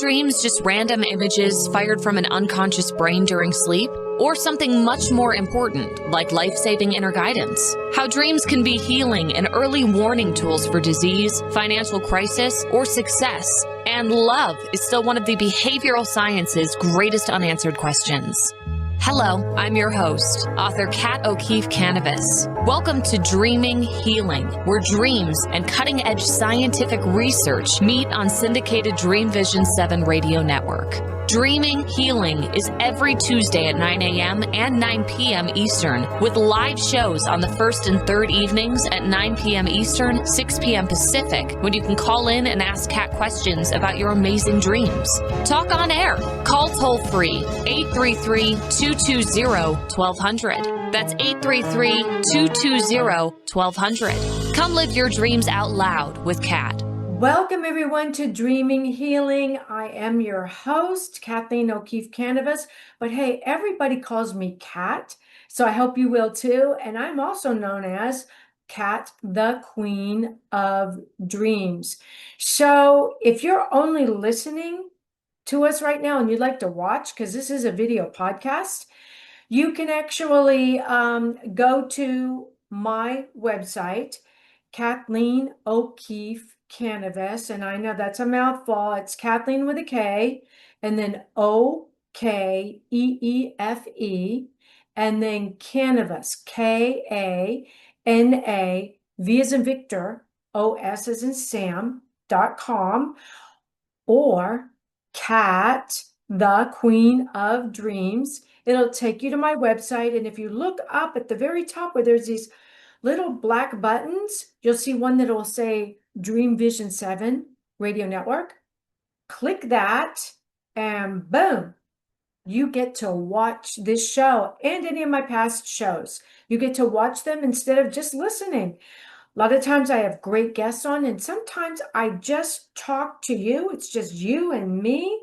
dreams just random images fired from an unconscious brain during sleep? Or something much more important, like life-saving inner guidance? How dreams can be healing and early warning tools for disease, financial crisis, or success. And love is still one of the behavioral science's greatest unanswered questions. Hello, I'm your host, author Kat Kanavos. Welcome to Dreaming Healing, where dreams and cutting-edge scientific research meet on syndicated Dream Vision 7 radio network. Dreaming Healing is every Tuesday at 9 a.m. and 9 p.m. Eastern, with live shows on the first and third evenings at 9 p.m. Eastern, 6 p.m. Pacific, when you can call in and ask Kat questions about your amazing dreams. Talk on air. Call toll-free 833-220-1200. That's 833-220-1200. Come live your dreams out loud with Kat. Welcome everyone to Dreaming Healing. I am your host, Kathleen Kanavos, but hey, everybody calls me Kat, so I hope you will too. And I'm also known as Kat, the Queen of Dreams. So if you're only listening to us right now and you'd like to watch, because this is a video podcast, you can actually go to my website, Kathleen Kanavos, and I know that's a mouthful. It's Kathleen with a K, and then Okeefe, and then Kanavos, Kana, V as in Victor, OS as in Sam.com, or Kat, the Queen of Dreams. It'll take you to my website, and if you look up at the very top where there's these little black buttons, you'll see one that will say Dream Vision 7 radio network. Click that and boom, you get to watch this show and any of my past shows. You get to watch them instead of just listening. A lot of times I have great guests on, and sometimes I just talk to you. It's just you and me,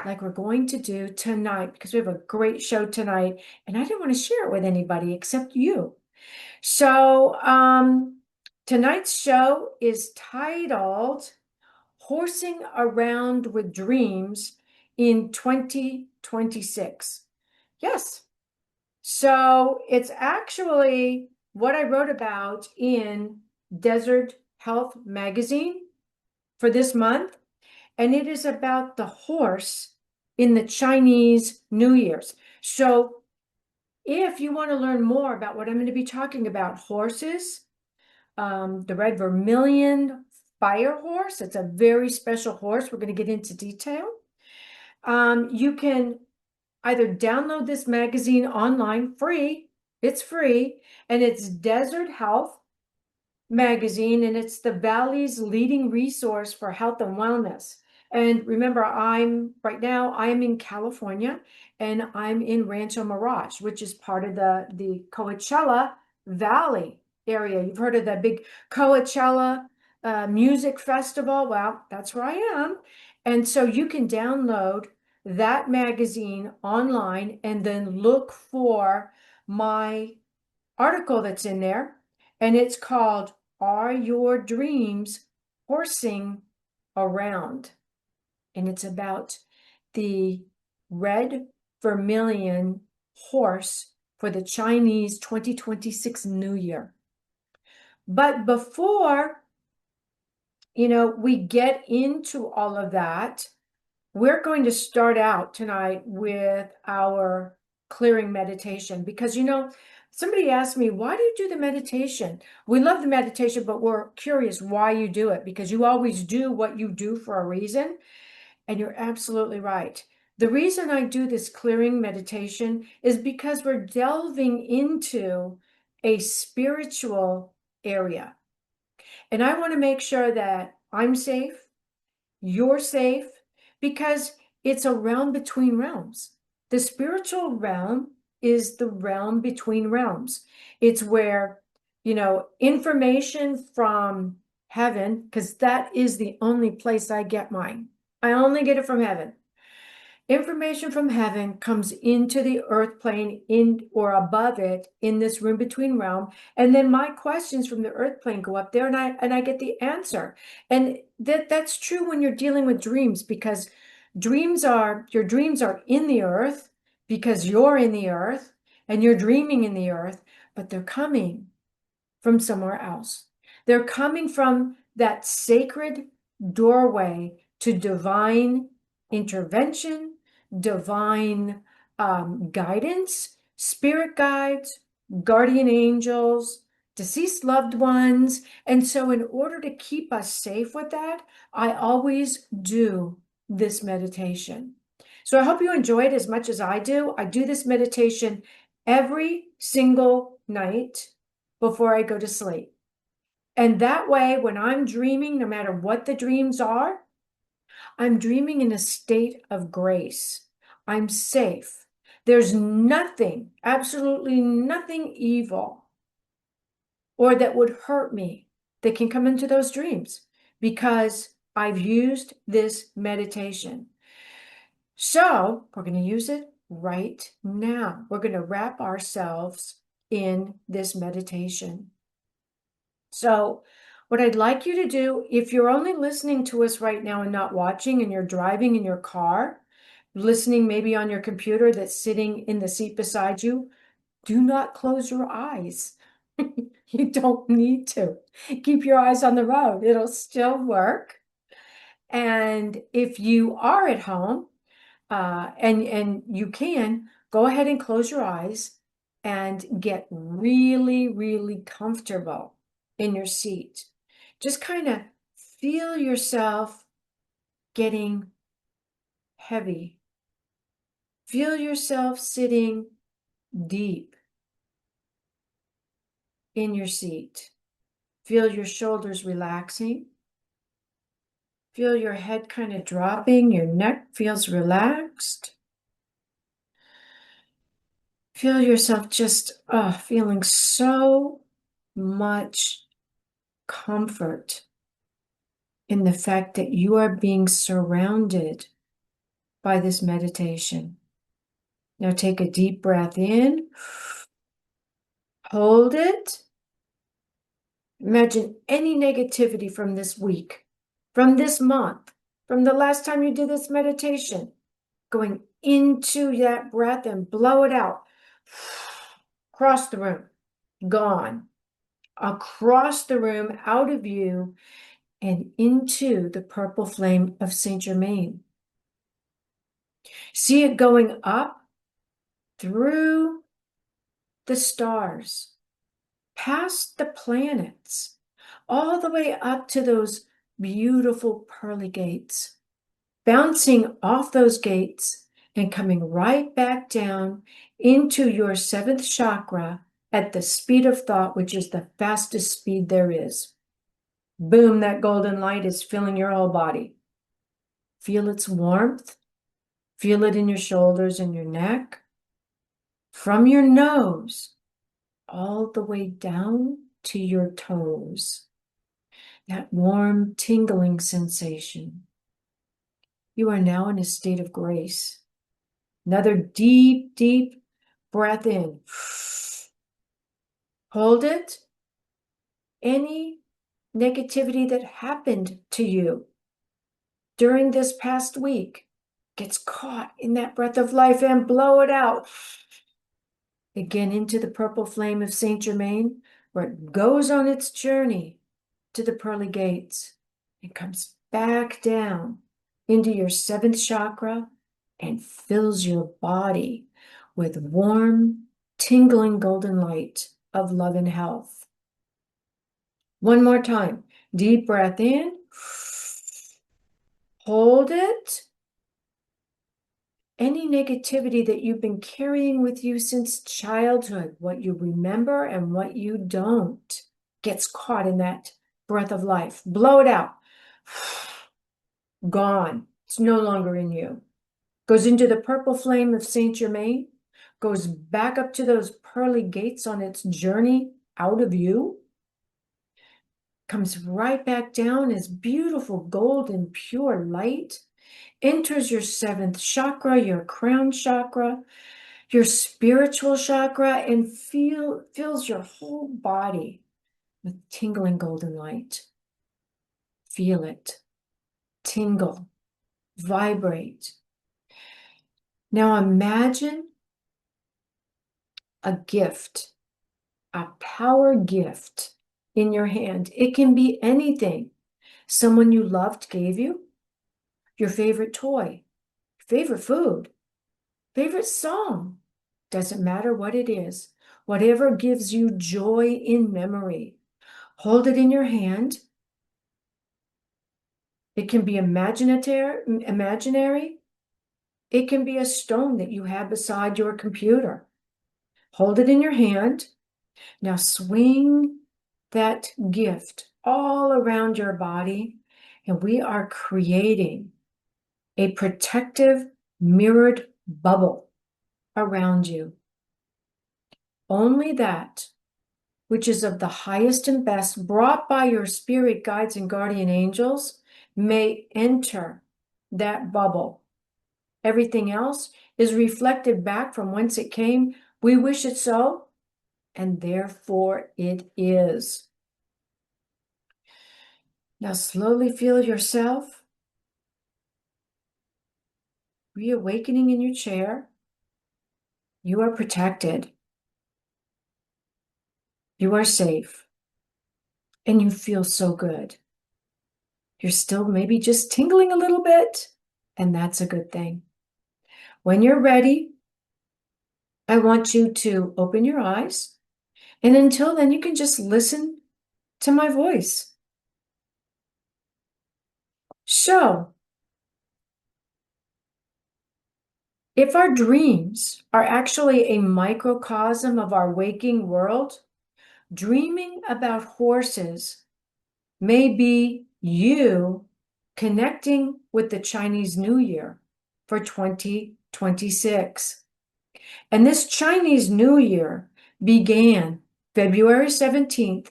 like we're going to do tonight, because we have a great show tonight and I didn't want to share it with anybody except you. So tonight's show is titled Horsing Around with Dreams in 2026. Yes. So it's actually what I wrote about in Desert Health magazine for this month. And it is about the horse in the Chinese New Year's. So if you want to learn more about what I'm going to be talking about, horses, the red Vermilion Fire Horse, it's a very special horse. We're going to get into detail. You can either download this magazine online, free. It's free, and it's Desert Health magazine, and it's the Valley's leading resource for health and wellness. And remember, right now I'm in California, and I'm in Rancho Mirage, which is part of the Coachella Valley area. You've heard of the big Coachella music festival? Well, that's where I am. And so you can download that magazine online and then look for my article that's in there. And it's called, Are Your Dreams Horsing Around? And it's about the red Vermilion horse for the Chinese 2026 New Year. But before, we get into all of that, we're going to start out tonight with our clearing meditation, because, somebody asked me, why do you do the meditation? We love the meditation, but we're curious why you do it, because you always do what you do for a reason. And you're absolutely right. The reason I do this clearing meditation is because we're delving into a spiritual area. And I want to make sure that I'm safe, you're safe, because it's a realm between realms. The spiritual realm is the realm between realms. It's where, information from heaven, because that is the only place I get mine. I only get it from heaven. Information from heaven comes into the earth plane or above it in this room between realm. And then my questions from the earth plane go up there and I get the answer. And that's true when you're dealing with dreams, because your dreams are in the earth because you're in the earth and you're dreaming in the earth, but they're coming from somewhere else. They're coming from that sacred doorway to divine intervention, divine guidance, spirit guides, guardian angels, deceased loved ones. And so, in order to keep us safe with that, I always do this meditation. So, I hope you enjoy it as much as I do. I do this meditation every single night before I go to sleep. And that way, when I'm dreaming, no matter what the dreams are, I'm dreaming in a state of grace. I'm safe. There's nothing, absolutely nothing evil or that would hurt me that can come into those dreams because I've used this meditation. So we're going to use it right now. We're going to wrap ourselves in this meditation. So what I'd like you to do, if you're only listening to us right now and not watching, and you're driving in your car, listening maybe on your computer that's sitting in the seat beside you, do not close your eyes. You don't need to. Keep your eyes on the road. It'll still work. And if you are at home, and you can, go ahead and close your eyes and get really, really comfortable in your seat. Just kind of feel yourself getting heavy. Feel yourself sitting deep in your seat. Feel your shoulders relaxing. Feel your head kind of dropping. Your neck feels relaxed. Feel yourself just feeling so much comfort in the fact that you are being surrounded by this meditation. Now take a deep breath in, hold it. Imagine any negativity from this week, from this month, from the last time you did this meditation, going into that breath and blow it out. Across the room, gone. Across the room, out of you, and into the purple flame of Saint Germain. See it going up through the stars, past the planets, all the way up to those beautiful pearly gates, bouncing off those gates and coming right back down into your seventh chakra at the speed of thought, which is the fastest speed there is. Boom, that golden light is filling your whole body. Feel its warmth. Feel it in your shoulders and your neck. From your nose all the way down to your toes. That warm, tingling sensation. You are now in a state of grace. Another deep, deep breath in. Hold it. Any negativity that happened to you during this past week gets caught in that breath of life and blow it out. Again into the purple flame of Saint Germain, where it goes on its journey to the pearly gates and comes back down into your seventh chakra and fills your body with warm, tingling golden light of love and health. One more time. Deep breath in. Hold it. Any negativity that you've been carrying with you since childhood, what you remember and what you don't, gets caught in that breath of life. Blow it out. Gone. It's no longer in you. Goes into the purple flame of Saint Germain, goes back up to those pearly gates on its journey out of you, comes right back down as beautiful golden pure light, enters your seventh chakra, your crown chakra, your spiritual chakra, and fills your whole body with tingling golden light. Feel it. Tingle. vibrate. Now imagine a gift, a power gift in your hand. It can be anything. Someone you loved gave you, your favorite toy, favorite food, favorite song. Doesn't matter what it is. Whatever gives you joy in memory. Hold it in your hand. It can be imaginary. It can be a stone that you have beside your computer. Hold it in your hand. Now swing that gift all around your body, and we are creating a protective mirrored bubble around you. Only that which is of the highest and best, brought by your spirit guides and guardian angels, may enter that bubble. Everything else is reflected back from whence it came. We wish it so, and therefore it is. Now slowly feel yourself reawakening in your chair. You are protected. You are safe. And you feel so good. You're still maybe just tingling a little bit, and that's a good thing. When you're ready, I want you to open your eyes. And until then, you can just listen to my voice. So, if our dreams are actually a microcosm of our waking world, dreaming about horses may be you connecting with the Chinese New Year for 2026. And this Chinese New Year began February 17th,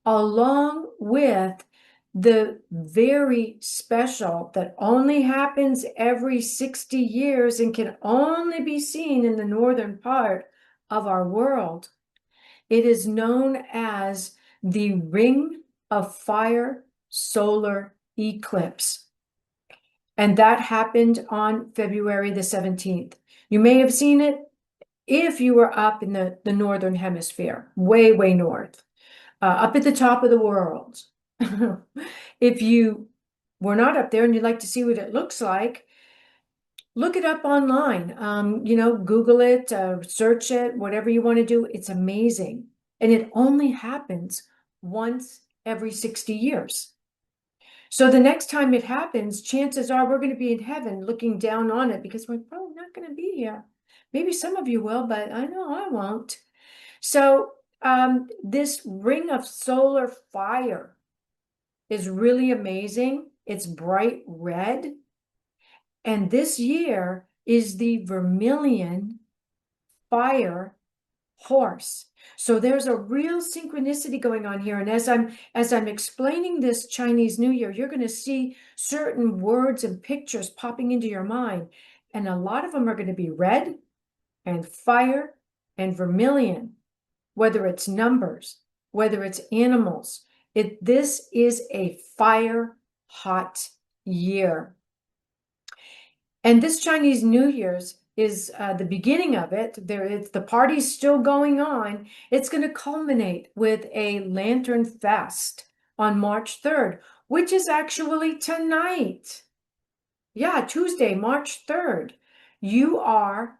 along with the very special that only happens every 60 years and can only be seen in the northern part of our world. It is known as the Ring of Fire solar eclipse. And that happened on February the 17th. You may have seen it if you were up in the northern hemisphere, way, way north, up at the top of the world. If you were not up there and you'd like to see what it looks like, look it up online. Google it, search it, whatever you want to do. It's amazing. And it only happens once every 60 years. So the next time it happens, chances are we're going to be in heaven looking down on it because we're probably not going to be here. Maybe some of you will, but I know I won't. So this ring of solar fire is really amazing. It's bright red. And this year is the Vermilion Fire Horse. So there's a real synchronicity going on here. And as I'm explaining this Chinese New Year, you're going to see certain words and pictures popping into your mind. And a lot of them are going to be red and fire and vermilion, whether it's numbers, whether it's animals. This is a fire hot year. And this Chinese New Year's is the beginning of it. The party's still going on. It's going to culminate with a Lantern Fest on March 3rd, which is actually tonight. Yeah, Tuesday, March 3rd. You are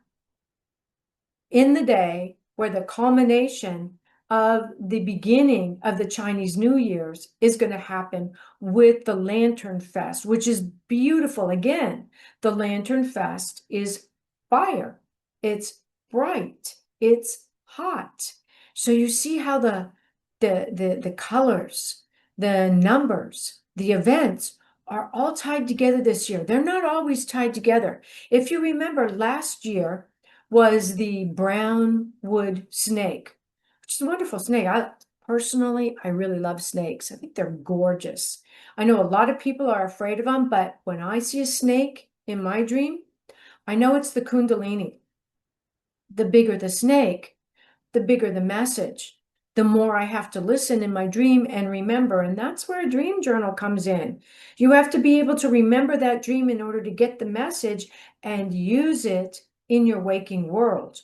in the day where the culmination of the beginning of the Chinese New Year's is going to happen with the Lantern Fest, which is beautiful. Again, the Lantern Fest is fire. It's bright. It's hot. So you see how the colors, the numbers, the events are all tied together this year. They're not always tied together. If you remember, last year was the brown wood snake, which is a wonderful snake. I really love snakes. I think they're gorgeous. I know a lot of people are afraid of them, but when I see a snake in my dream, I know it's the Kundalini. The bigger the snake, the bigger the message. the more I have to listen in my dream and remember. And that's where a dream journal comes in. You have to be able to remember that dream in order to get the message and use it in your waking world.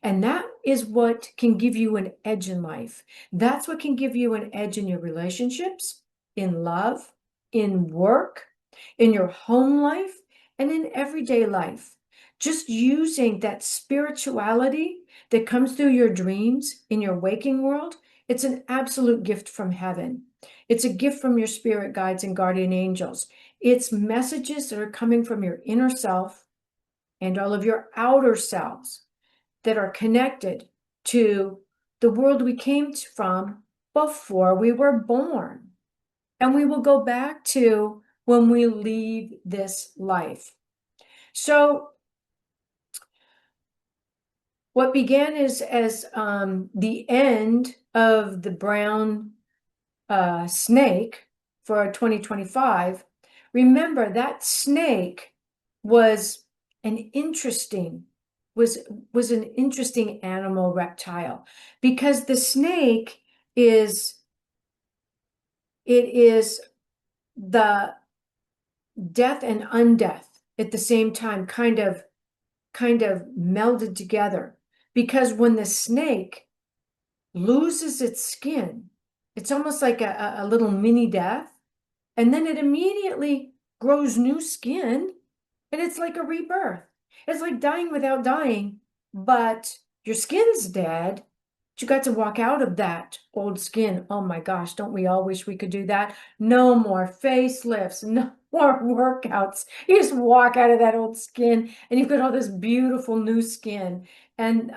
And that is what can give you an edge in life. That's what can give you an edge in your relationships, in love, in work, in your home life, and in everyday life. Just using that spirituality that comes through your dreams in your waking world, it's an absolute gift from heaven. It's a gift from your spirit guides and guardian angels. It's messages that are coming from your inner self and all of your outer selves that are connected to the world we came from before we were born. And we will go back to when we leave this life. So what began as the end of the brown snake for 2025, remember that snake was an interesting animal reptile, because the snake is the death and undeath at the same time, kind of melded together. Because when the snake loses its skin, it's almost like a little mini death, and then it immediately grows new skin, and it's like a rebirth. It's like dying without dying, but your skin's dead. But you got to walk out of that old skin. Oh my gosh, don't we all wish we could do that? No more facelifts, no more workouts. You just walk out of that old skin and you've got all this beautiful new skin. And,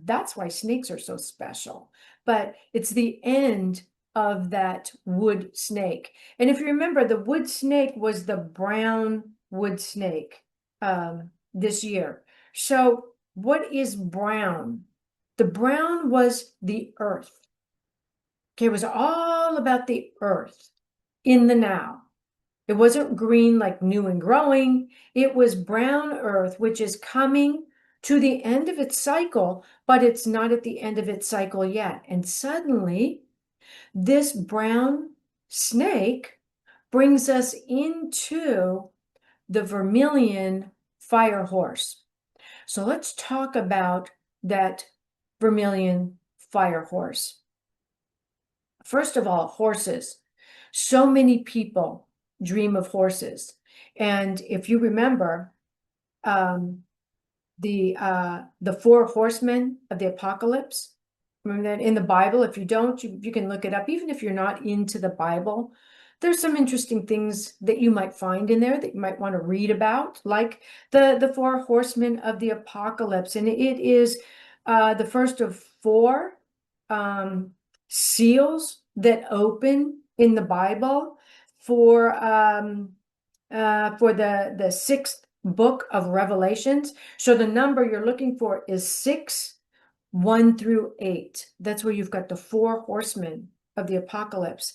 that's why snakes are so special. But it's the end of that wood snake. And if you remember, the wood snake was the brown wood snake this year. So what is brown? The brown was the earth. Okay, it was all about the earth in the now. It wasn't green like new and growing. It was brown earth, which is coming to the end of its cycle, but it's not at the end of its cycle yet. And suddenly, this brown snake brings us into the Vermilion Fire Horse. So let's talk about that Vermilion Fire Horse. First of all, horses. So many people dream of horses. And if you remember, the four horsemen of the apocalypse, remember that in the Bible? If you don't, you can look it up. Even if you're not into the Bible, there's some interesting things that you might find in there that you might want to read about, like the four horsemen of the apocalypse. And it is the first of four seals that open in the Bible for the sixth book of Revelations. So the number you're looking for is 6, 1 through 8. That's where you've got the four horsemen of the apocalypse.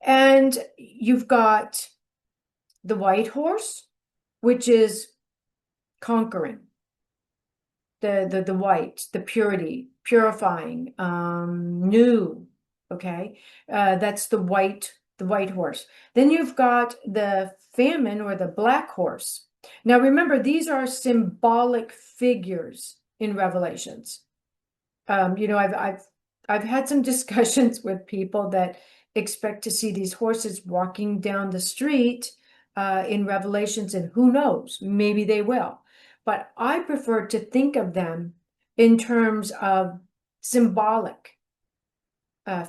And you've got the white horse, which is conquering. The white, the purity, purifying, new. Okay, that's the white horse. Then you've got the famine, or the black horse. Now remember, these are symbolic figures in Revelations. I've had some discussions with people that expect to see these horses walking down the street in Revelations, and who knows, maybe they will. But I prefer to think of them in terms of symbolic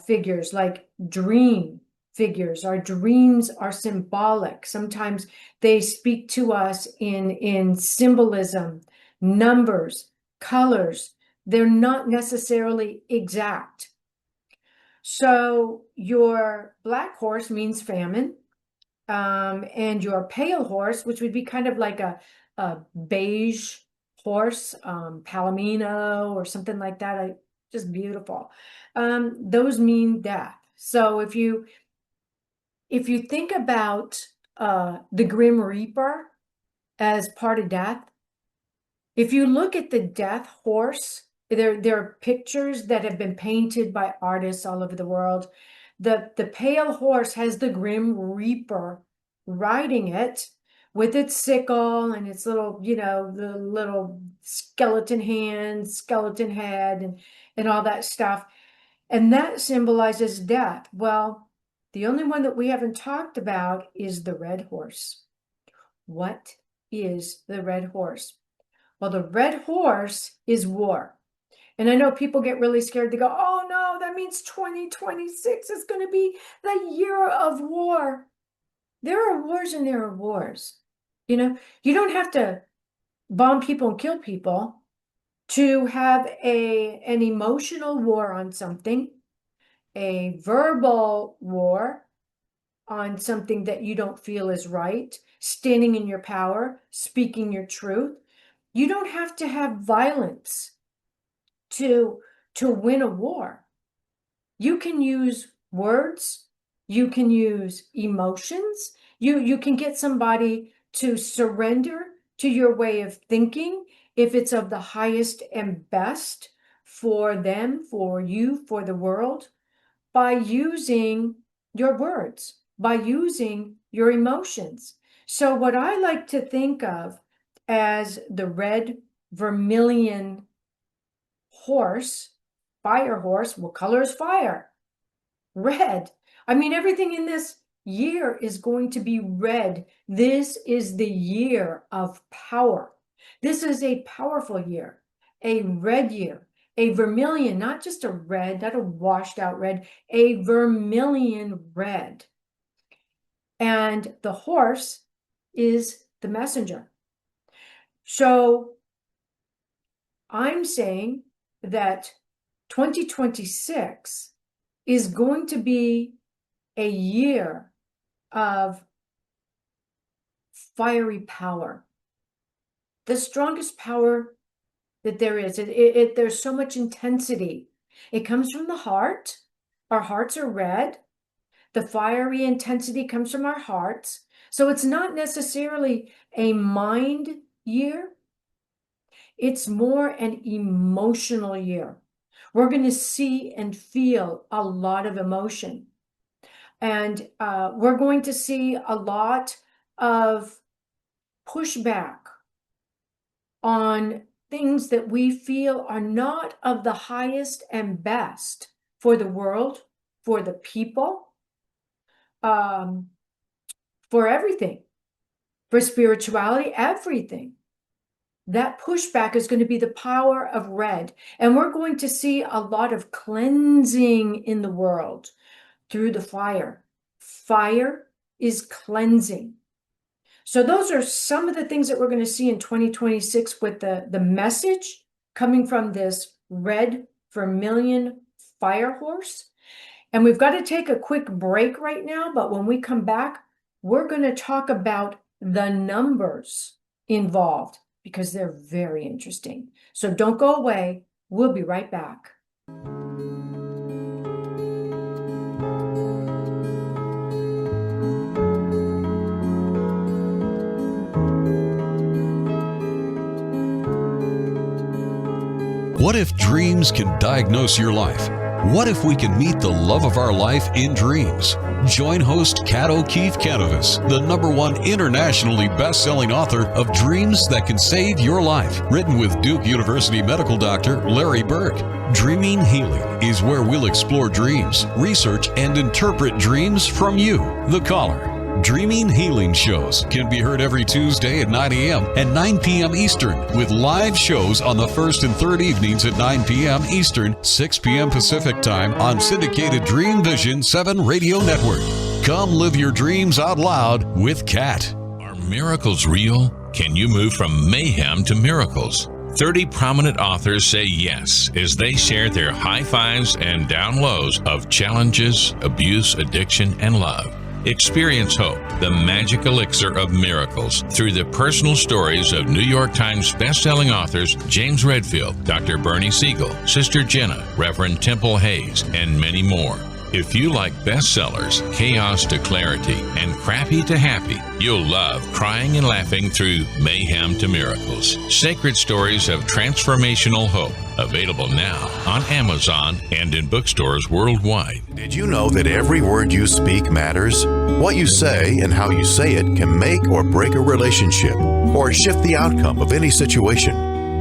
figures, like dream figures. Our dreams are symbolic. Sometimes they speak to us in symbolism, numbers, colors. They're not necessarily exact. So your black horse means famine, and your pale horse, which would be kind of like a beige horse, palomino or something like that, just beautiful. Those mean death. So if you think about the Grim Reaper as part of death, if you look at the death horse There are pictures that have been painted by artists all over the world. The pale horse has the Grim Reaper riding it with its sickle and its little, the little skeleton hands, skeleton head, and all that stuff. And that symbolizes death. Well, the only one that we haven't talked about is the red horse. What is the red horse? Well, the red horse is war. And I know people get really scared. They go, oh no, that means 2026 is going to be the year of war. There are wars and there are wars. You don't have to bomb people and kill people to have an emotional war on something, a verbal war on something that you don't feel is right, standing in your power, speaking your truth. You don't have to have violence to win a war. You can use words, you can use emotions, you can get somebody to surrender to your way of thinking if it's of the highest and best for them, for you, for the world, by using your words, by using your emotions. So what I like to think of as the red vermilion horse, fire horse, what color is fire? Red. I mean, everything in this year is going to be red. This is the year of power. This is a powerful year, a red year, a vermilion, not just a red, not a washed out red, a vermilion red. And the horse is the messenger. So I'm saying that 2026 is going to be a year of fiery power, the strongest power that there is. There's so much intensity. It comes from the heart. Our hearts are red. The fiery intensity comes from our hearts. So it's not necessarily a mind year. It's more an emotional year. We're going to see and feel a lot of emotion. And we're going to see a lot of pushback on things that we feel are not of the highest and best for the world, for the people, for everything, for spirituality, everything. That pushback is going to be the power of red. And we're going to see a lot of cleansing in the world through the fire. Fire is cleansing. So those are some of the things that we're going to see in 2026 with the message coming from this red vermilion fire horse. And we've got to take a quick break right now, but when we come back, we're going to talk about the numbers involved because they're very interesting. So don't go away. We'll be right back. What if dreams can diagnose your life? What if we can meet the love of our life in dreams? Join host Kat Kanavos, the #1 internationally best-selling author of Dreams That Can Save Your Life, written with Duke University medical doctor Larry Burk. Dreaming Healing is where we'll explore dreams, research, and interpret dreams from you, the caller. Dreaming Healing shows can be heard every Tuesday at 9 a.m. and 9 p.m. Eastern, with live shows on the first and third evenings at 9 p.m. Eastern, 6 p.m. Pacific Time on syndicated Dream Vision 7 Radio Network. Come live your dreams out loud with Kat. Are miracles real? Can you move from mayhem to miracles? 30 prominent authors say yes as they share their high fives and down lows of challenges, abuse, addiction, and love. Experience hope, the magic elixir of miracles, through the personal stories of New York Times bestselling authors James Redfield, Dr. Bernie Siegel, Sister Jenna, Reverend Temple Hayes, and many more. If you like bestsellers, chaos to clarity, and crappy to happy, you'll love Crying and Laughing Through Mayhem to Miracles. Sacred Stories of Transformational Hope. Available now on Amazon and in bookstores worldwide. Did you know that every word you speak matters? What you say and how you say it can make or break a relationship or shift the outcome of any situation.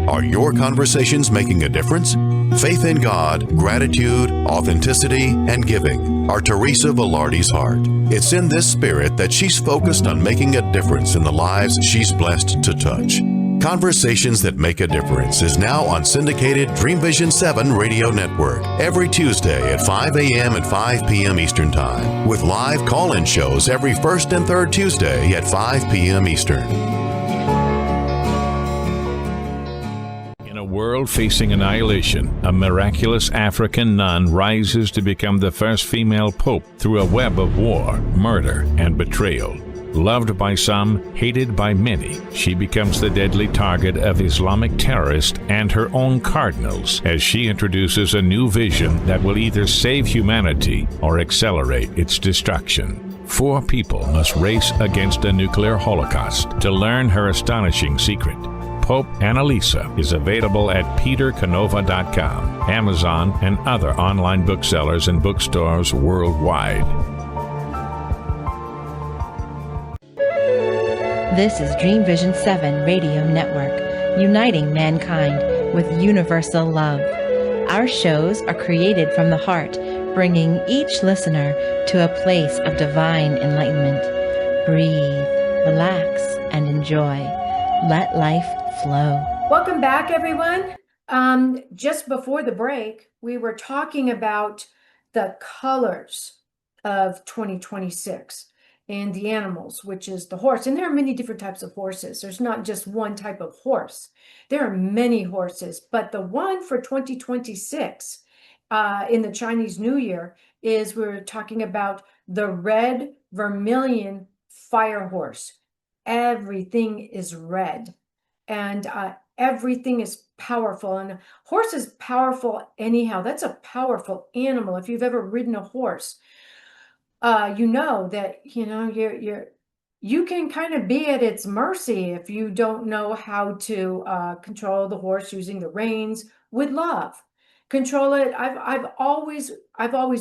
Are your conversations making a difference? Faith in God, gratitude, authenticity, and giving are Teresa Velarde's heart. It's in this spirit that she's focused on making a difference in the lives she's blessed to touch. Conversations That Make a Difference is now on syndicated Dream Vision 7 radio network every Tuesday at 5 a.m. and 5 p.m. Eastern Time, with live call-in shows every first and third Tuesday at 5 p.m. Eastern. In a world facing annihilation, a miraculous African nun rises to become the first female pope through a web of war, murder, and betrayal. Loved by some, hated by many, she becomes the deadly target of Islamic terrorists and her own cardinals as she introduces a new vision that will either save humanity or accelerate its destruction. 4 people must race against a nuclear holocaust to learn her astonishing secret. Pope Annalisa is available at petercanova.com, Amazon, and other online booksellers and bookstores worldwide. This is Dream Vision 7 Radio Network, uniting mankind with universal love. Our shows are created from the heart, bringing each listener to a place of divine enlightenment. Breathe, relax, and enjoy. Let life flow. Welcome back, everyone. Just before the break, we were talking about the colors of 2026 and the animals, which is the horse. And there are many different types of horses. There's not just one type of horse. There are many horses, but the one for 2026 in the Chinese New Year is we're talking about the red Vermilion Fire Horse. Everything is red. And everything is powerful, and a horse is powerful anyhow. That's a powerful animal. If you've ever ridden a horse, you know that you can kind of be at its mercy if you don't know how to control the horse using the reins with love. Control it. I've always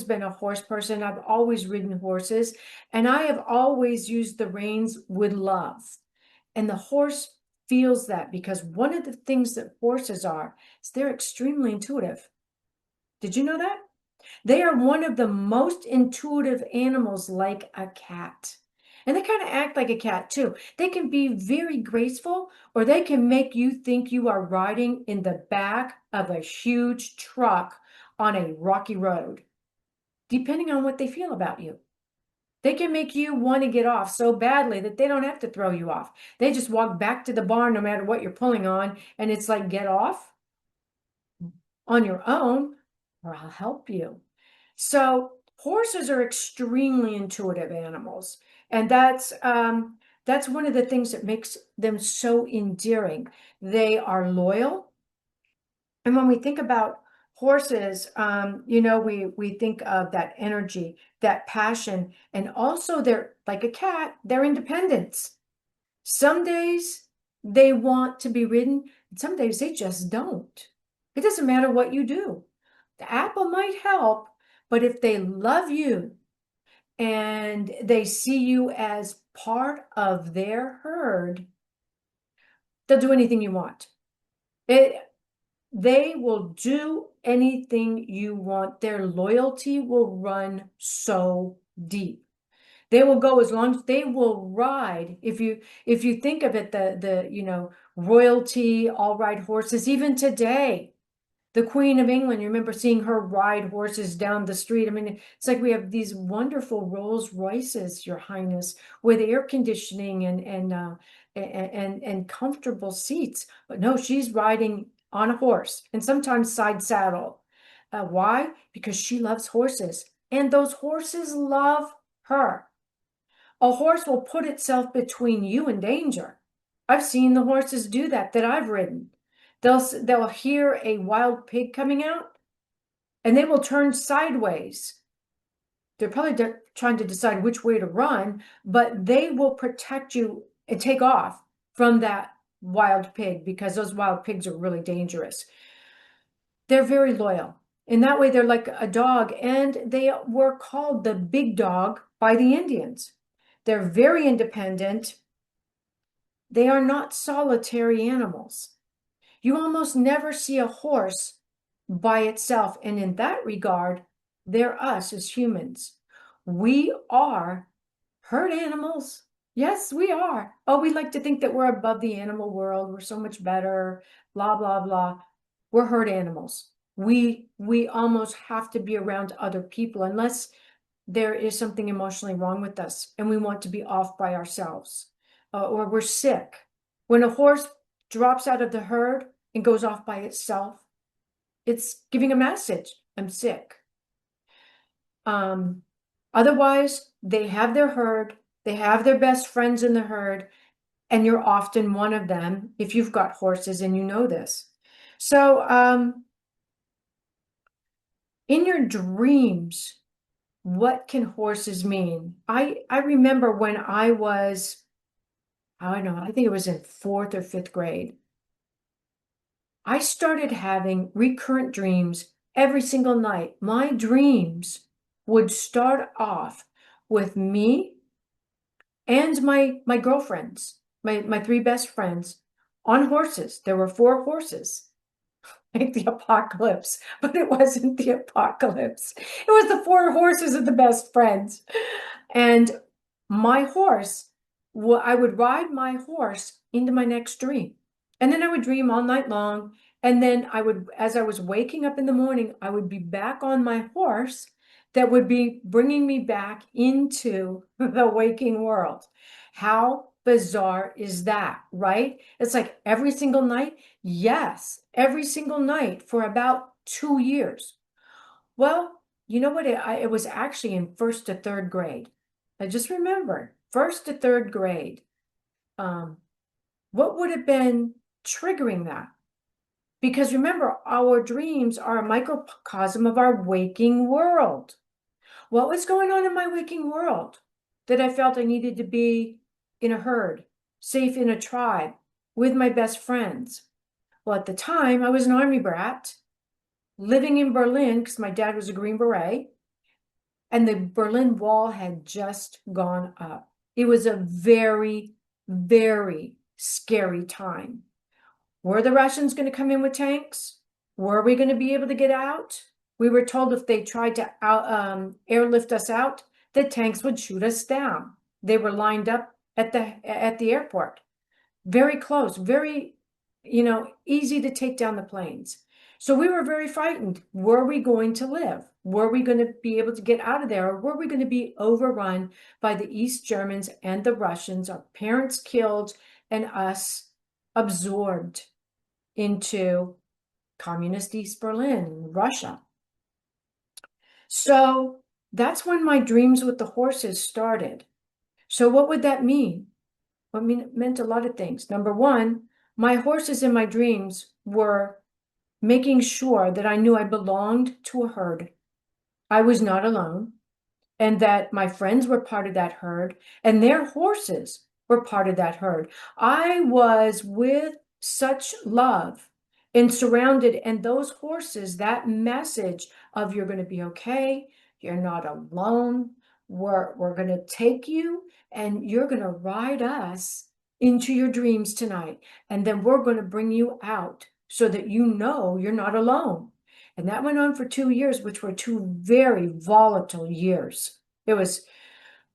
been a horse person. I've always ridden horses, and I have always used the reins with love, and the horse feels that, because one of the things that horses are is they're extremely intuitive. Did you know that? They are one of the most intuitive animals, like a cat. And they kind of act like a cat too. They can be very graceful, or they can make you think you are riding in the back of a huge truck on a rocky road, depending on what they feel about you. They can make you want to get off so badly that they don't have to throw you off. They just walk back to the barn no matter what you're pulling on. And it's like, get off on your own, or I'll help you. So horses are extremely intuitive animals. And that's one of the things that makes them so endearing. They are loyal. And when we think about horses, we think of that energy, that passion, and also they're like a cat, their independence. Some days they want to be ridden, and some days they just don't. It doesn't matter what you do. The apple might help, but if they love you and they see you as part of their herd, they'll do anything you want. They will do anything you want. Their loyalty will run so deep. They will go as long as they will ride. If you think of it, the royalty all ride horses. Even today, the Queen of England, you remember seeing her ride horses down the street. I mean, it's like we have these wonderful Rolls Royces, Your Highness, with air conditioning and comfortable seats. But no, she's riding on a horse, and sometimes side saddle. Why? Because she loves horses, and those horses love her. A horse will put itself between you and danger. I've seen the horses do that I've ridden. They'll hear a wild pig coming out, and they will turn sideways they're probably trying to decide which way to run, but they will protect you and take off from that wild pig, because those wild pigs are really dangerous. They're very loyal. In that way, they're like a dog, and they were called the big dog by the Indians. They're very independent. They are not solitary animals. You almost never see a horse by itself. And in that regard, they're us as humans. We are herd animals. Yes, we are. Oh, we like to think that we're above the animal world. We're so much better, blah, blah, blah. We're herd animals. We almost have to be around other people unless there is something emotionally wrong with us and we want to be off by ourselves, or we're sick. When a horse drops out of the herd and goes off by itself, it's giving a message, I'm sick. Otherwise, they have their herd, they have their best friends in the herd, and you're often one of them if you've got horses and you know this. So in your dreams, what can horses mean? I remember when I was, I don't know, I think it was in 4th or 5th grade, I started having recurrent dreams every single night. My dreams would start off with me and my girlfriends, my 3 best friends on horses. There were 4 horses. Like the apocalypse, but it wasn't the apocalypse. It was the 4 horses of the best friends. And my horse, I would ride my horse into my next dream. And then I would dream all night long. And then I would, as I was waking up in the morning, I would be back on my horse that would be bringing me back into the waking world. How bizarre is that, right? It's like every single night. Yes, every single night for about 2 years. Well, you know what? It was actually in 1st to 3rd grade. I just remember 1st to 3rd grade. What would have been triggering that? Because remember, our dreams are a microcosm of our waking world. What was going on in my waking world that I felt I needed to be in a herd, safe in a tribe, with my best friends? Well, at the time, I was an Army brat, living in Berlin because my dad was a Green Beret, and the Berlin Wall had just gone up. It was a very, very scary time. Were the Russians going to come in with tanks? Were we going to be able to get out? We were told if they tried to airlift us out, the tanks would shoot us down. They were lined up at the airport, very close, very, easy to take down the planes. So we were very frightened. Were we going to live? Were we going to be able to get out of there? Or were we going to be overrun by the East Germans and the Russians, our parents killed, and us absorbed into communist East Berlin, Russia? So that's when my dreams with the horses started. So what would that mean? Well, it meant a lot of things. Number one, my horses in my dreams were making sure that I knew I belonged to a herd. I was not alone, and that my friends were part of that herd, and their horses were part of that herd. I was with such love and surrounded, and those horses, that message of you're going to be okay, you're not alone, we're going to take you, and you're going to ride us into your dreams tonight, and then we're going to bring you out so that you know you're not alone. And that went on for 2 years, which were 2 very volatile years. It was,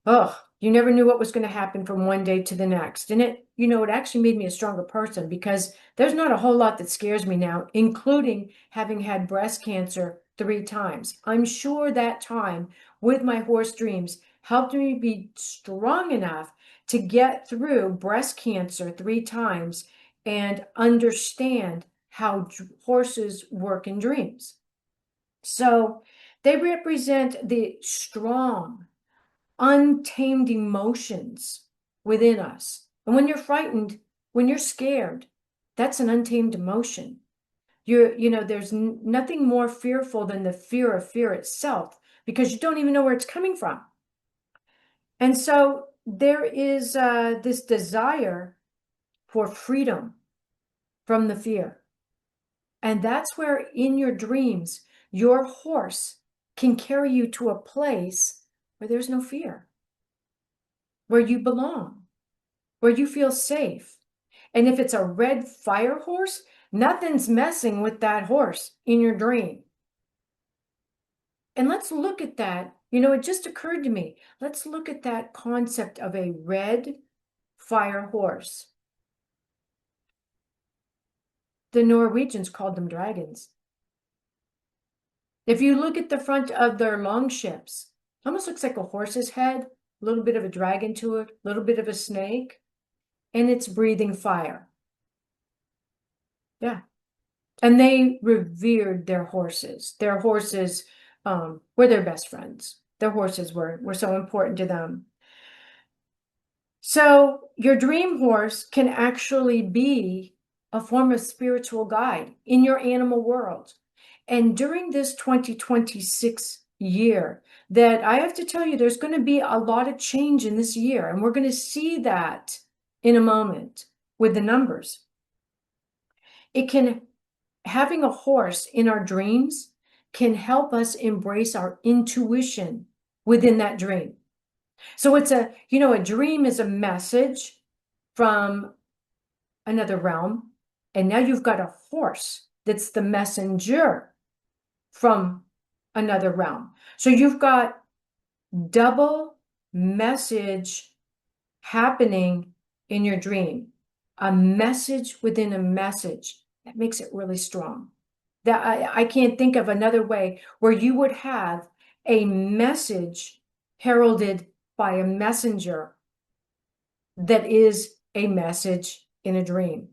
you never knew what was going to happen from one day to the next. And it actually made me a stronger person, because there's not a whole lot that scares me now, including having had breast cancer 3 times. I'm sure that time with my horse dreams helped me be strong enough to get through breast cancer 3 times and understand how horses work in dreams. So they represent the strong, untamed emotions within us. And when you're frightened, when you're scared, that's an untamed emotion. There's nothing more fearful than the fear of fear itself, because you don't even know where it's coming from. And so there is this desire for freedom from the fear. And that's where in your dreams, your horse can carry you to a place where there's no fear, where you belong, where you feel safe. And if it's a red fire horse, nothing's messing with that horse in your dream. And let's look at that. You know, it just occurred to me. Let's look at that concept of a red fire horse. The Norwegians called them dragons. If you look at the front of their longships, it almost looks like a horse's head, a little bit of a dragon to it, a little bit of a snake, and it's breathing fire. Yeah. And they revered their horses. Their horses were their best friends. Their horses were so important to them. So your dream horse can actually be a form of spiritual guide in your animal world. And during this 2026 year, that I have to tell you, there's going to be a lot of change in this year. And we're going to see that in a moment with the numbers. Having a horse in our dreams can help us embrace our intuition within that dream. So it's a dream is a message from another realm. And now you've got a horse that's the messenger from another realm. So you've got double message happening in your dream, a message within a message. That makes it really strong. That I can't think of another way where you would have a message heralded by a messenger that is a message in a dream.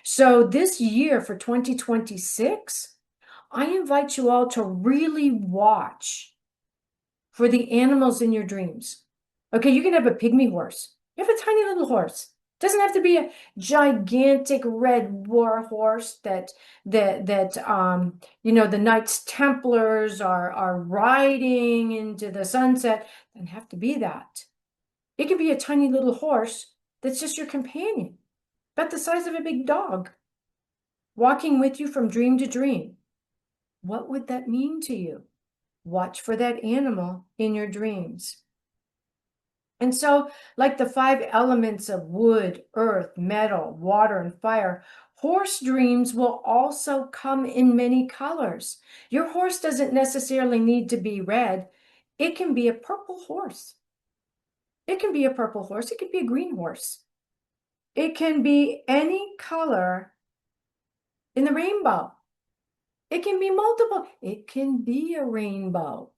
So this year for 2026, I invite you all to really watch for the animals in your dreams. Okay, you can have a pygmy horse. You have a tiny little horse. It doesn't have to be a gigantic red war horse that the Knights Templars are riding into the sunset. It doesn't have to be that. It can be a tiny little horse that's just your companion, about the size of a big dog, walking with you from dream to dream. What would that mean to you? Watch for that animal in your dreams. And so, like the 5 elements of wood, earth, metal, water, and fire, horse dreams will also come in many colors. Your horse doesn't necessarily need to be red. It can be a purple horse. It can be a purple horse. It can be a green horse. It can be any color in the rainbow. It can be multiple. It can be a rainbow.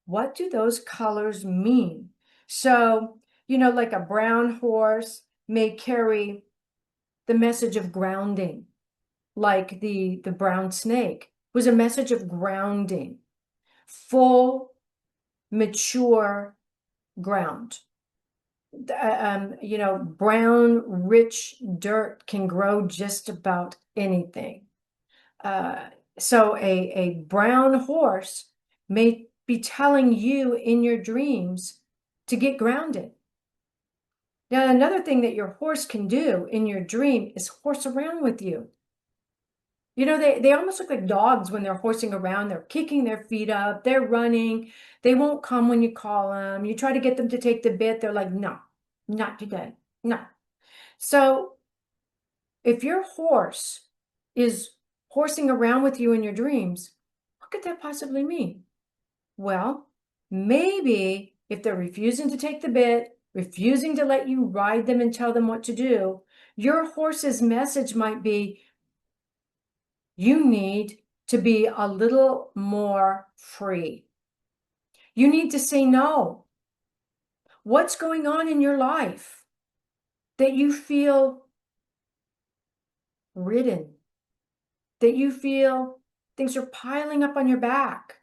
What do those colors mean? So, like a brown horse may carry the message of grounding, like the brown snake was a message of grounding, full, mature ground. Brown, rich dirt can grow just about anything. So a brown horse may be telling you in your dreams to get grounded. Now, another thing that your horse can do in your dream is horse around with you. They almost look like dogs when they're horsing around. They're kicking their feet up. They're running. They won't come when you call them. You try to get them to take the bit. They're like, no, not today. No. So if your horse is horsing around with you in your dreams, what could that possibly mean? Well, maybe if they're refusing to take the bit, refusing to let you ride them and tell them what to do, your horse's message might be, you need to be a little more free. You need to say no. What's going on in your life that you feel ridden, that you feel things are piling up on your back?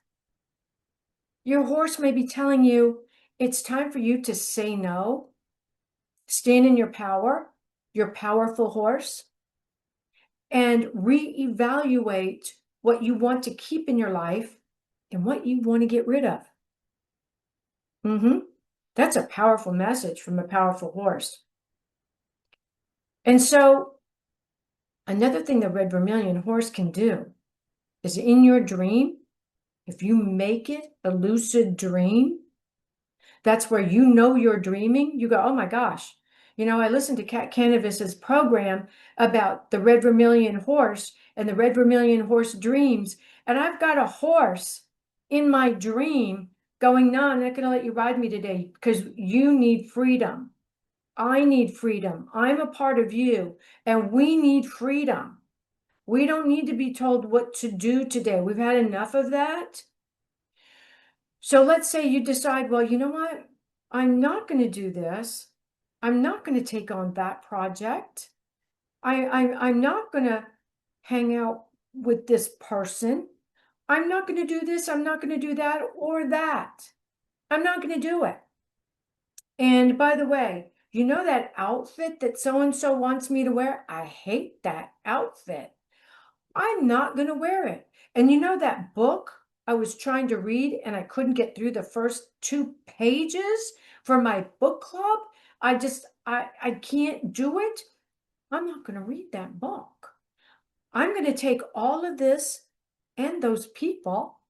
Your horse may be telling you it's time for you to say no, stand in your power, your powerful horse, and reevaluate what you want to keep in your life and what you want to get rid of. That's a powerful message from a powerful horse. And so another thing the red vermilion horse can do is in your dream, if you make it a lucid dream, that's where you know you're dreaming. You go, oh my gosh, I listened to Kat Kanavos's program about the red vermilion horse and the red vermilion horse dreams. And I've got a horse in my dream going, no, I'm not going to let you ride me today because you need freedom. I need freedom. I'm a part of you, and we need freedom. We don't need to be told what to do today. We've had enough of that. So let's say you decide, well, you know what? I'm not going to do this. I'm not going to take on that project. I'm not going to hang out with this person. I'm not going to do this. I'm not going to do that or that. I'm not going to do it. And by the way, that outfit that so-and-so wants me to wear? I hate that outfit. I'm not going to wear it. And that book I was trying to read and I couldn't get through the first 2 pages for my book club? I can't do it. I'm not going to read that book. I'm going to take all of this and those people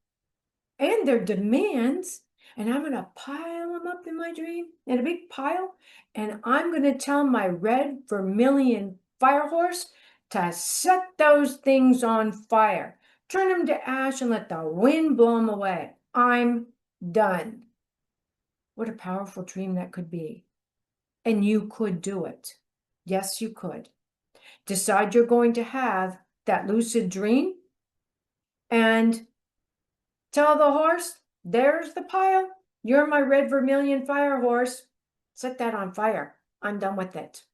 and their demands, and I'm going to pile them up in my dream in a big pile, and I'm going to tell my red vermilion fire horse to set those things on fire, turn them to ash, and let the wind blow them away. I'm done. What a powerful dream that could be. And you could do it. Yes, you could. Decide you're going to have that lucid dream and tell the horse, there's the pile. You're my red vermilion fire horse. Set that on fire. I'm done with it.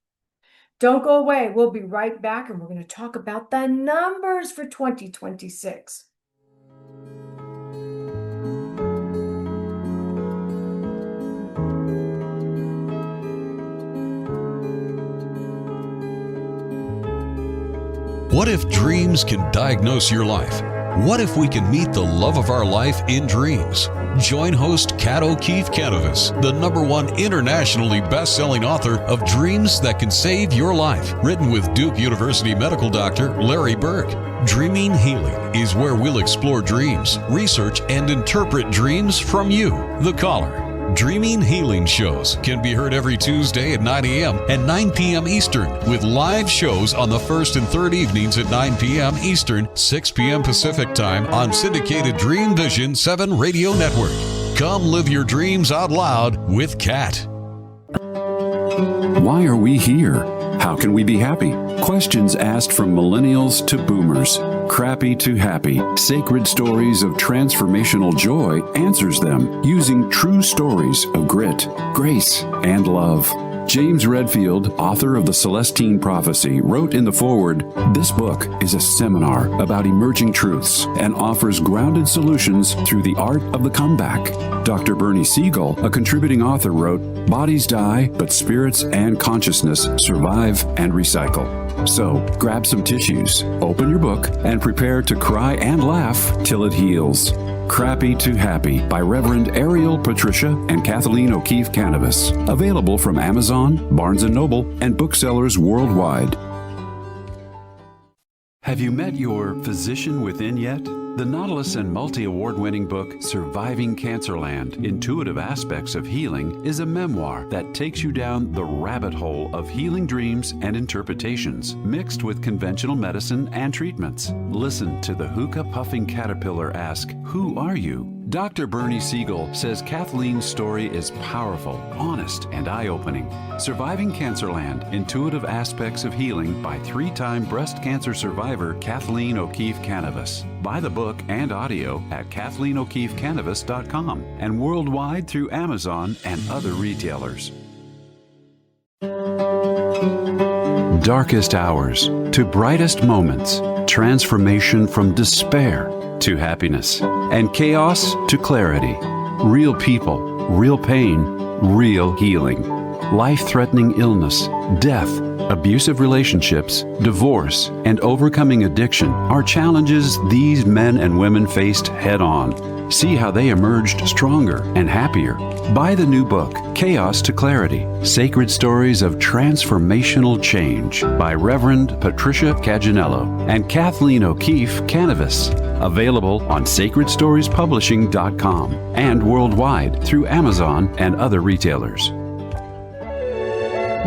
Don't go away. We'll be right back, and we're going to talk about the numbers for 2026. What if dreams can diagnose your life? What if we can meet the love of our life in dreams? Join host Kat Kanavos, the #1 internationally best-selling author of Dreams That Can Save Your Life, written with Duke University medical doctor Larry Burk. Dreaming Healing is where we'll explore dreams, research, and interpret dreams from you, the caller. Dreaming Healing shows can be heard every Tuesday at 9 a.m. and 9 p.m. Eastern, with live shows on the first and third evenings at 9 p.m. Eastern, 6 p.m. Pacific Time on Syndicated Dream Vision 7 Radio Network. Come live your dreams out loud with Kat. Why are we here? How can we be happy? Questions asked from millennials to boomers. Crappy to Happy, Sacred Stories of Transformational Joy answers them using true stories of grit, grace, and love. James Redfield, author of The Celestine Prophecy, wrote in the foreword, "This book is a seminar about emerging truths and offers grounded solutions through the art of the comeback." Dr. Bernie Siegel, a contributing author, wrote, "Bodies die, but spirits and consciousness survive and recycle." So, grab some tissues, open your book, and prepare to cry and laugh till it heals. Crappy to Happy by Reverend Ariel Patricia and Kathleen O'Keefe Kanavos. Available from Amazon, Barnes & Noble, and booksellers worldwide. Have you met your physician within yet? The Nautilus and multi-award-winning book, Surviving Cancerland, Intuitive Aspects of Healing, is a memoir that takes you down the rabbit hole of healing dreams and interpretations, mixed with conventional medicine and treatments. Listen to the hookah-puffing caterpillar ask, "Who are you?" Dr. Bernie Siegel says Kathleen's story is powerful, honest, and eye-opening. Surviving Cancerland, Intuitive Aspects of Healing by 3-time breast cancer survivor Kathleen O'Keefe Kanavos. Buy the book and audio at KathleenO'KeefeKanavos.com and worldwide through Amazon and other retailers. Darkest hours to brightest moments, transformation from despair to happiness, and chaos to clarity. Real people, real pain, real healing. Life-threatening illness, death, abusive relationships, divorce, and overcoming addiction are challenges these men and women faced head-on. See how they emerged stronger and happier. Buy the new book, Chaos to Clarity, Sacred Stories of Transformational Change by Reverend Patricia Caginello and Kathleen O'Keefe Kanavos. Available on sacredstoriespublishing.com and worldwide through Amazon and other retailers.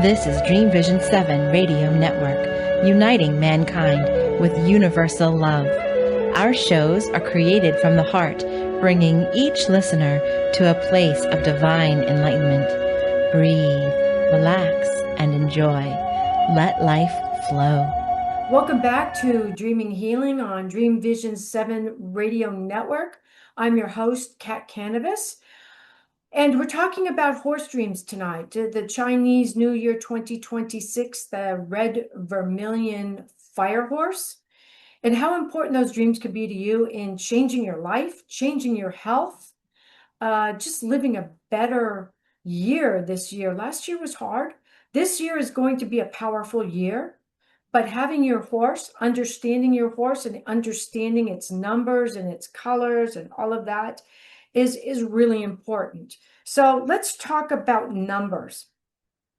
This is Dream Vision 7 Radio Network, uniting mankind with universal love. Our shows are created from the heart, bringing each listener to a place of divine enlightenment. Breathe, relax, and enjoy. Let life flow. Welcome back to Dreaming Healing on Dream Vision 7 Radio Network. I'm your host, Kat Kanavos, and we're talking about horse dreams tonight. The Chinese New Year 2026, the Red Vermilion Fire Horse, and how important those dreams could be to you in changing your life, changing your health, just living a better year this year. Last year was hard. This year is going to be a powerful year. But having your horse, understanding your horse and understanding its numbers and its colors and all of that is really important. So let's talk about numbers.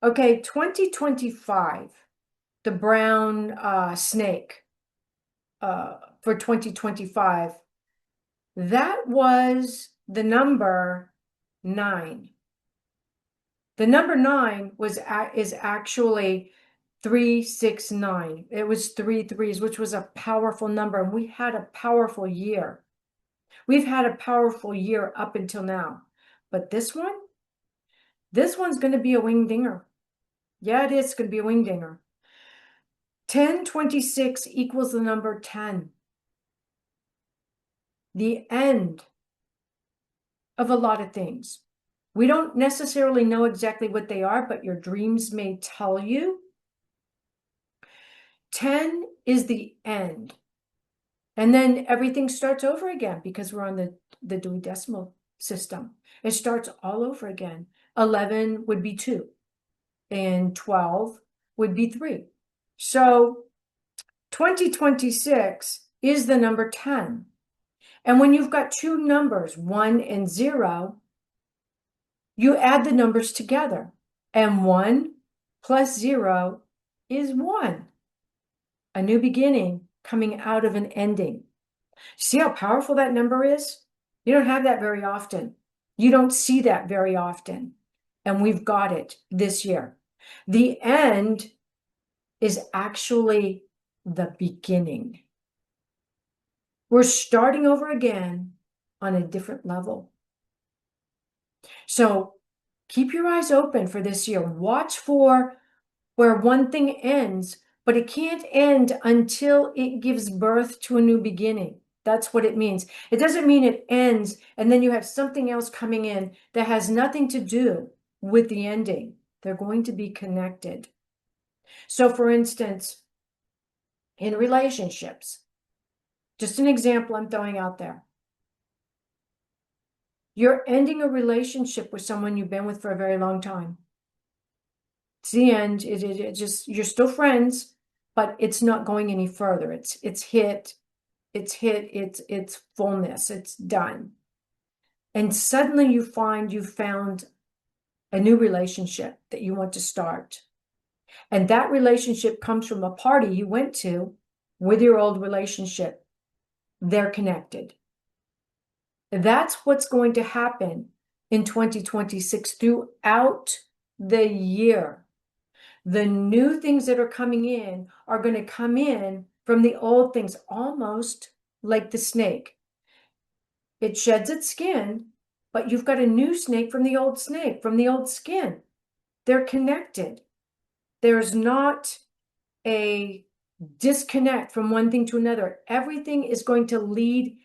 Okay, 2025, the brown snake for 2025, that was the number 9. The number 9 is actually 369. It was 3 threes, which was a powerful number. And we had a powerful year. We've had a powerful year up until now. But this one's going to be a wingdinger. Yeah, it is going to be a wingdinger. 1026 equals the number 10. The end of a lot of things. We don't necessarily know exactly what they are, but your dreams may tell you. 10 is the end. And then everything starts over again because we're on the Dewey Decimal System. It starts all over again. 11 would be 2 and 12 would be 3. So 2026 is the number 10. And when you've got two numbers, 1 and 0, you add the numbers together. And 1 plus 0 is 1. A new beginning coming out of an ending. See how powerful that number is? You don't have that very often. You don't see that very often. And we've got it this year. The end is actually the beginning. We're starting over again on a different level. So keep your eyes open for this year. Watch for where one thing ends, but it can't end until it gives birth to a new beginning. That's what it means. It doesn't mean it ends and then you have something else coming in that has nothing to do with the ending. They're going to be connected. So for instance, in relationships, just an example I'm throwing out there. You're ending a relationship with someone you've been with for a very long time. It's the end. It just, you're still friends, but it's not going any further. It's hit its fullness. It's done. And suddenly you find you found a new relationship that you want to start. And that relationship comes from a party you went to with your old relationship. They're connected. That's what's going to happen in 2026 throughout the year. The new things that are coming in are going to come in from the old things, almost like the snake. It sheds its skin, but you've got a new snake from the old snake, from the old skin. They're connected. There's not a disconnect from one thing to another. Everything is going to lead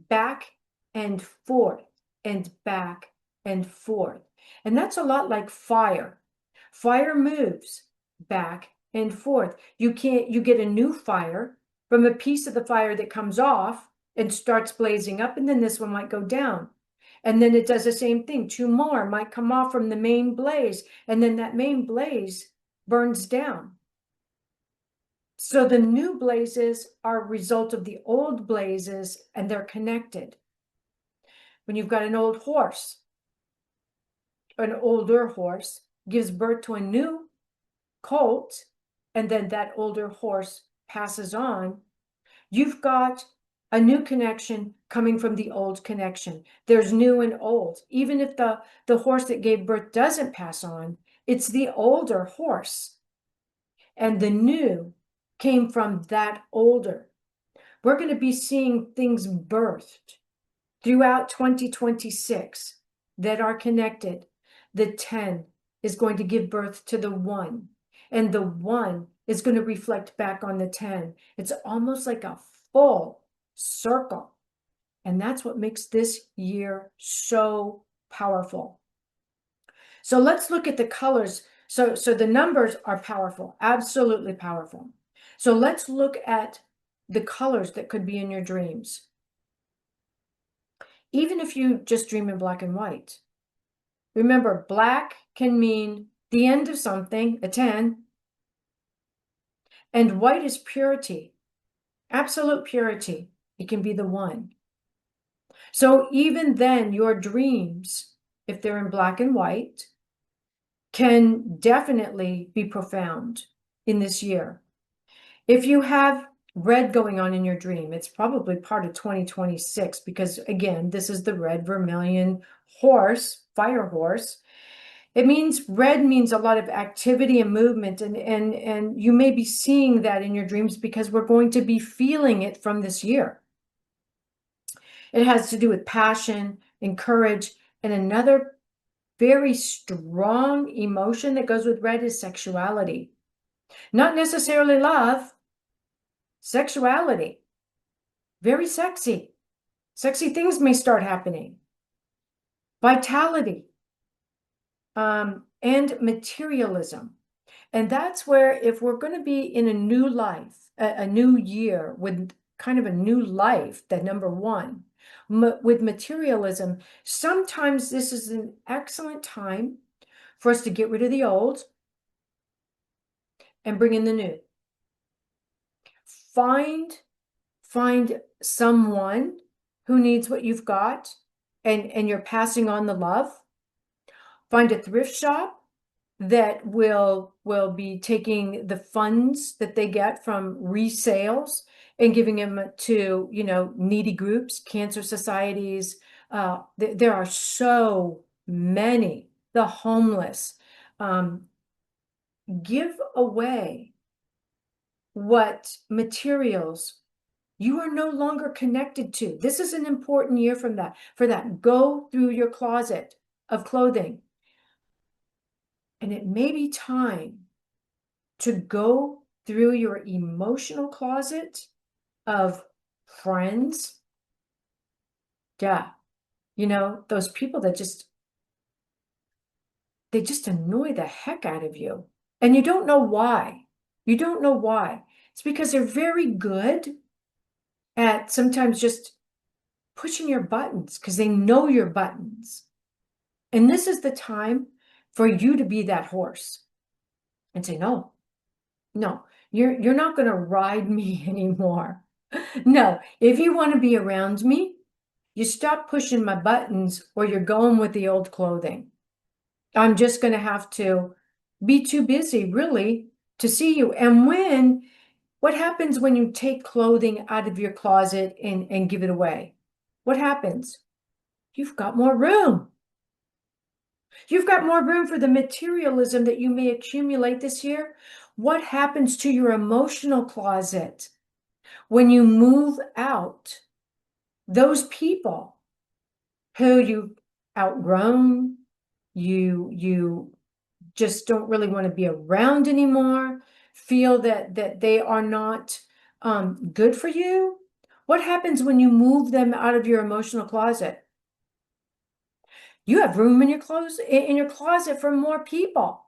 back and forth and back and forth. And that's a lot like fire. Fire moves back and forth. You get a new fire from a piece of the fire that comes off and starts blazing up, and then this one might go down. And then it does the same thing. 2 more might come off from the main blaze, and then that main blaze burns down. So the new blazes are a result of the old blazes, and they're connected. When you've got an old horse, an older horse gives birth to a new colt, and then that older horse passes on, you've got a new connection coming from the old connection. There's new and old. Even if the horse that gave birth doesn't pass on, it's the older horse. And the new came from that older. We're going to be seeing things birthed throughout 2026 that are connected. The 10 is going to give birth to the 1, and the 1 is going to reflect back on the 10. It's almost like a full circle. And that's what makes this year so powerful. So let's look at the colors. So the numbers are powerful, absolutely powerful. So let's look at the colors that could be in your dreams. Even if you just dream in black and white. Remember, black can mean the end of something, a 10. And white is purity, absolute purity. It can be the 1. So even then, your dreams, if they're in black and white, can definitely be profound in this year. If you have red going on in your dream, it's probably part of 2026, because again, this is the red vermilion horse, fire horse. It means red means a lot of activity and movement, and you may be seeing that in your dreams because we're going to be feeling it from this year. It has to do with passion and courage, and another very strong emotion that goes with red is sexuality. Not necessarily love, sexuality. Very sexy. Sexy things may start happening. Vitality. And materialism. And that's where, if we're going to be in a new life, a new year with kind of a new life, that number 1, with materialism, sometimes this is an excellent time for us to get rid of the old and bring in the new. Find someone who needs what you've got, and you're passing on the love. Find a thrift shop that will be taking the funds that they get from resales and giving them to, needy groups, cancer societies. There are so many. The homeless. Give away what materials you are no longer connected to. This is an important year for that. Go through your closet of clothing. And it may be time to go through your emotional closet of friends. Yeah. Those people that they just annoy the heck out of you. And you don't know why. You don't know why. It's because they're very good at sometimes just pushing your buttons because they know your buttons. And this is the time for you to be that horse and say, no, you're not going to ride me anymore. No, if you want to be around me, you stop pushing my buttons, or you're going with the old clothing. I'm just going to have to be too busy, really, to see you. And what happens when you take clothing out of your closet and give it away? What happens? You've got more room. You've got more room for the materialism that you may accumulate this year. What happens to your emotional closet when you move out? Those people who you've outgrown, you just don't really want to be around anymore, feel that they are not good for you. What happens when you move them out of your emotional closet? You have room in your closet for more people.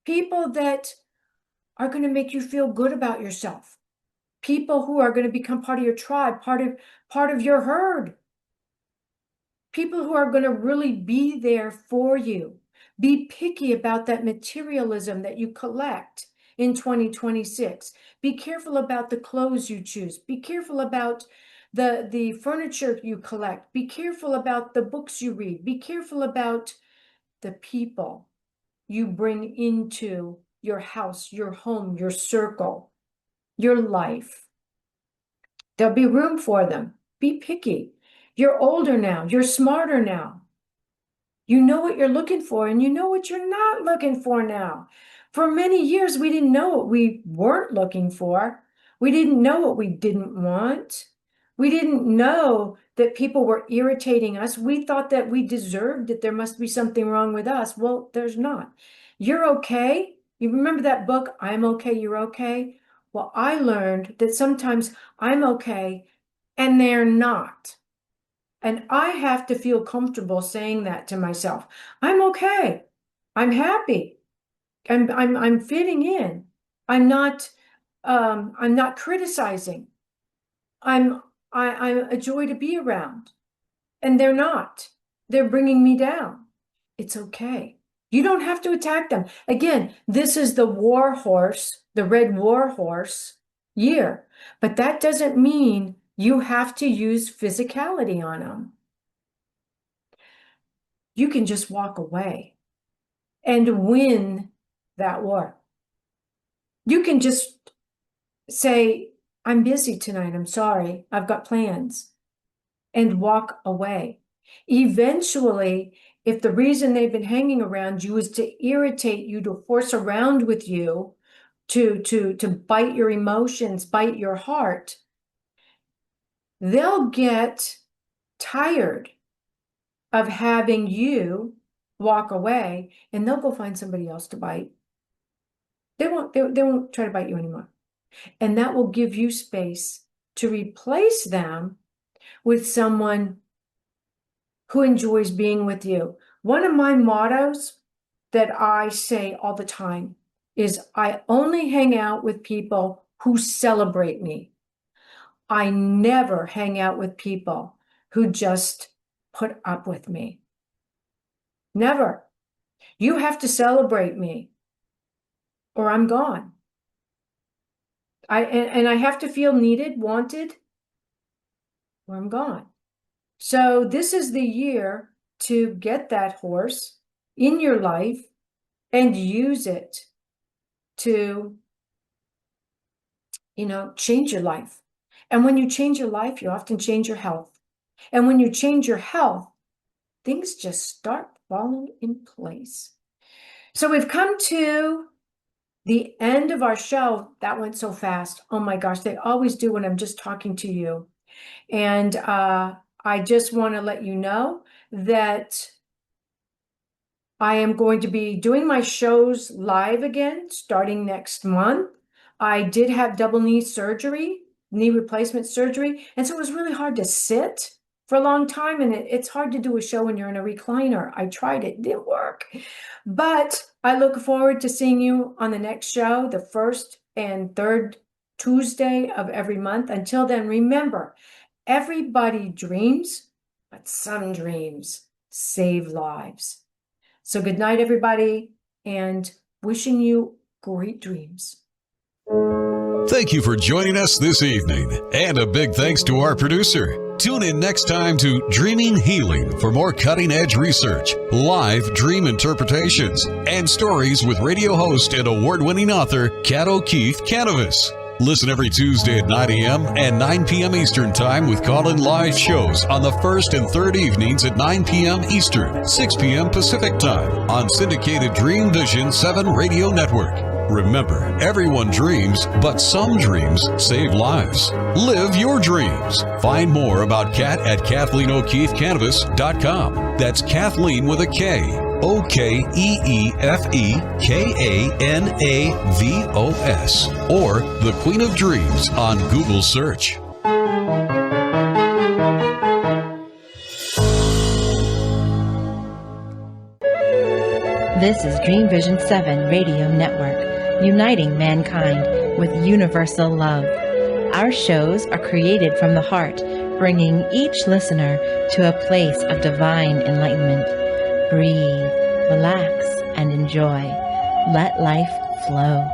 People that are going to make you feel good about yourself. People who are going to become part of your tribe, part of your herd. People who are going to really be there for you. Be picky about that materialism that you collect in 2026. Be careful about the clothes you choose. Be careful about the furniture you collect. Be careful about the books you read. Be careful about the people you bring into your house, your home, your circle, your life. There'll be room for them. Be picky. You're older now. You're smarter now. You know what you're looking for, and you know what you're not looking for now. For many years, we didn't know what we weren't looking for. We didn't know what we didn't want. We didn't know that people were irritating us. We thought that we deserved it. There must be something wrong with us. Well, there's not. You're okay. You remember that book, I'm Okay, You're Okay? Well, I learned that sometimes I'm okay and they're not. And I have to feel comfortable saying that to myself. I'm okay. I'm happy. I'm fitting in. I'm not criticizing. I'm a joy to be around. And they're not. They're bringing me down. It's okay. You don't have to attack them. Again, this is the war horse, the red war horse year. But that doesn't mean you have to use physicality on them. You can just walk away and win that war. You can just say, I'm busy tonight. I'm sorry. I've got plans. And walk away. Eventually, if the reason they've been hanging around you is to irritate you, to horse around with you, to bite your emotions, bite your heart, they'll get tired of having you walk away, and they'll go find somebody else to bite. They won't try to bite you anymore. And that will give you space to replace them with someone who enjoys being with you. One of my mottos that I say all the time is I only hang out with people who celebrate me. I never hang out with people who just put up with me. Never. You have to celebrate me or I'm gone. And I have to feel needed, wanted, or I'm gone. So this is the year to get that horse in your life and use it to, change your life. And when you change your life, you often change your health. And when you change your health, things just start falling in place. So we've come to the end of our show. That went so fast. Oh my gosh, they always do when I'm just talking to you. And I just want to let you know that I am going to be doing my shows live again starting next month. I did have double knee surgery, knee replacement surgery, and so it was really hard to sit for a long time, and it's hard to do a show when you're in a recliner. I tried it, didn't work. But I look forward to seeing you on the next show, the first and third Tuesday of every month. Until then, remember, everybody dreams, but some dreams save lives. So good night, everybody, and wishing you great dreams. Thank you for joining us this evening, and a big thanks to our producer. Tune in next time to Dreaming Healing for more cutting-edge research, live dream interpretations, and stories with radio host and award-winning author Kat Kanavos. Listen every Tuesday at 9 a.m. and 9 p.m. Eastern Time with call-in live shows on the first and third evenings at 9 p.m. Eastern, 6 p.m. Pacific Time on Syndicated Dream Vision 7 Radio Network. Remember, everyone dreams, but some dreams save lives. Live your dreams. Find more about Kat at KathleenO'KeefeKanavos.com. That's Kathleen with a K. OKEEFEKANAVOS. Or The Queen of Dreams on Google search. This is Dream Vision 7 Radio Network, uniting mankind with universal love. Our shows are created from the heart, bringing each listener to a place of divine enlightenment. Breathe, relax, and enjoy. Let life flow.